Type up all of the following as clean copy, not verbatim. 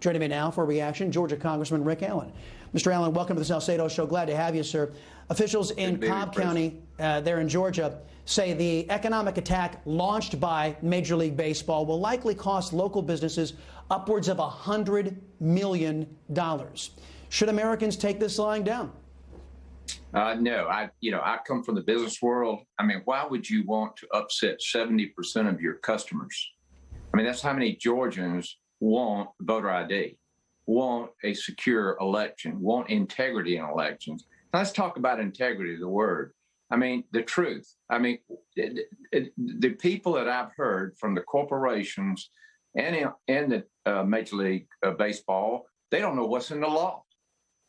Joining me now for a reaction, Georgia Congressman Rick Allen. Mr. Allen, welcome to the Salcedo Show. Glad to have you, sir. Officials in Cobb County, there in Georgia, say the economic attack launched by Major League Baseball will likely cost local businesses upwards of $100 million. Should Americans take this lying down? No, I come from the business world. I mean, why would you want to upset 70% of your customers? I mean, that's how many Georgians want voter ID, want a secure election, want integrity in elections. Now, let's talk about integrity, the word. I mean, the truth. I mean, the people that I've heard from the corporations and the Major League Baseball, they don't know what's in the law.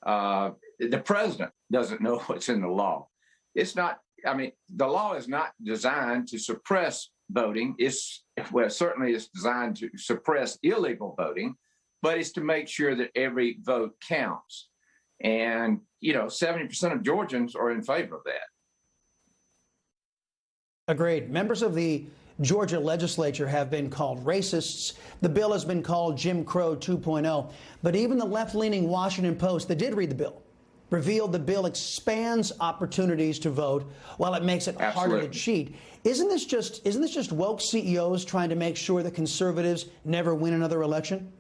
The president doesn't know what's in the law. It's not, I mean, the law is not designed to suppress voting. Certainly it's designed to suppress illegal voting, but it's to make sure that every vote counts. And, 70% of Georgians are in favor of that. Agreed. Members of the Georgia legislature have been called racists. The bill has been called Jim Crow 2.0. But even the left-leaning Washington Post that did read the bill revealed the bill expands opportunities to vote while it makes it harder to cheat. Isn't this just woke CEOs trying to make sure that conservatives never win another election?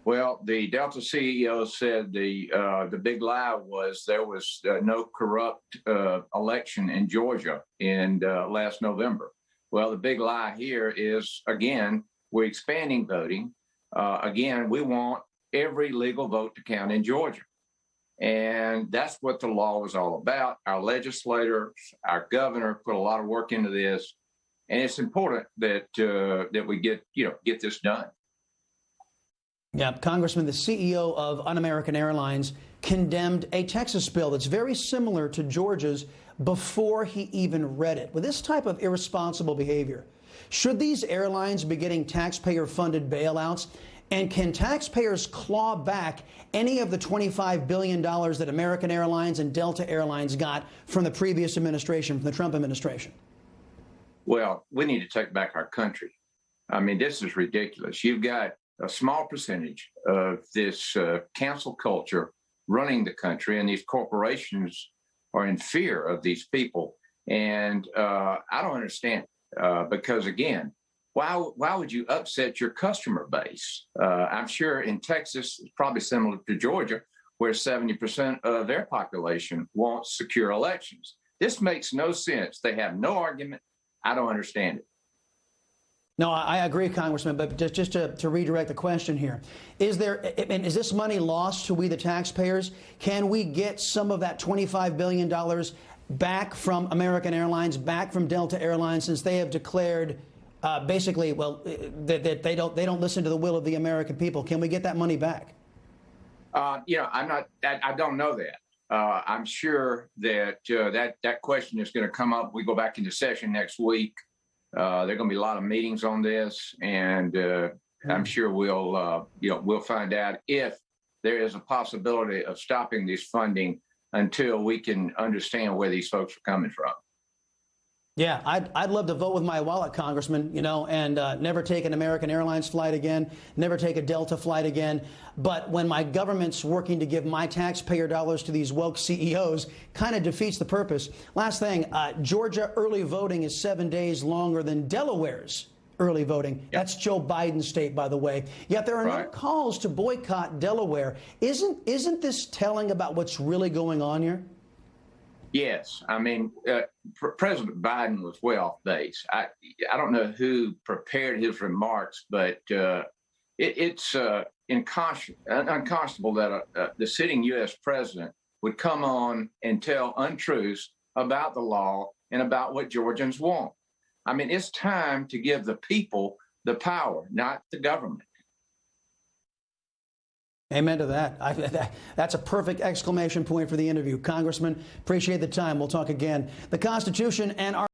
Well, the Delta CEO said the big lie was there was no corrupt election in Georgia in last November. Well, the big lie here is, again, we're expanding voting. Again, we want every legal vote to count in Georgia. And that's what the law is all about. Our legislators, our governor put a lot of work into this. And it's important that we get this done. Yeah, Congressman, the CEO of Un-American Airlines condemned a Texas bill that's very similar to Georgia's before he even read it. With this type of irresponsible behavior, should these airlines be getting taxpayer-funded bailouts? And can taxpayers claw back any of the $25 billion that American Airlines and Delta Airlines got from the previous administration, from the Trump administration? Well, we need to take back our country. I mean, this is ridiculous. You've got a small percentage of this cancel culture running the country, and these corporations are in fear of these people. And I don't understand it, because, again, why would you upset your customer base? I'm sure in Texas, it's probably similar to Georgia, where 70% of their population wants secure elections. This makes no sense. They have no argument. I don't understand it. No, I agree, Congressman, but just to redirect the question here, is this money lost to we the taxpayers? Can we get some of that $25 billion back from American Airlines, back from Delta Airlines, since they have declared basically, well, that they don't listen to the will of the American people? Can we get that money back? I don't know that. I'm sure that that question is going to come up. We go back into session next week. There are going to be a lot of meetings on this, and I'm sure we'll find out if there is a possibility of stopping this funding until we can understand where these folks are coming from. Yeah, I'd love to vote with my wallet, Congressman, and never take an American Airlines flight again, never take a Delta flight again. But when my government's working to give my taxpayer dollars to these woke CEOs, kind of defeats the purpose. Last thing, Georgia early voting is 7 days longer than Delaware's early voting. Yep. That's Joe Biden's state, by the way. Yet there are no calls to boycott Delaware. Isn't this telling about what's really going on here? Yes. I mean, President Biden was way off base. I don't know who prepared his remarks, but it's unconscionable that the sitting U.S. president would come on and tell untruths about the law and about what Georgians want. I mean, it's time to give the people the power, not the government. Amen to that. That's a perfect exclamation point for the interview. Congressman, appreciate the time. We'll talk again. The Constitution and our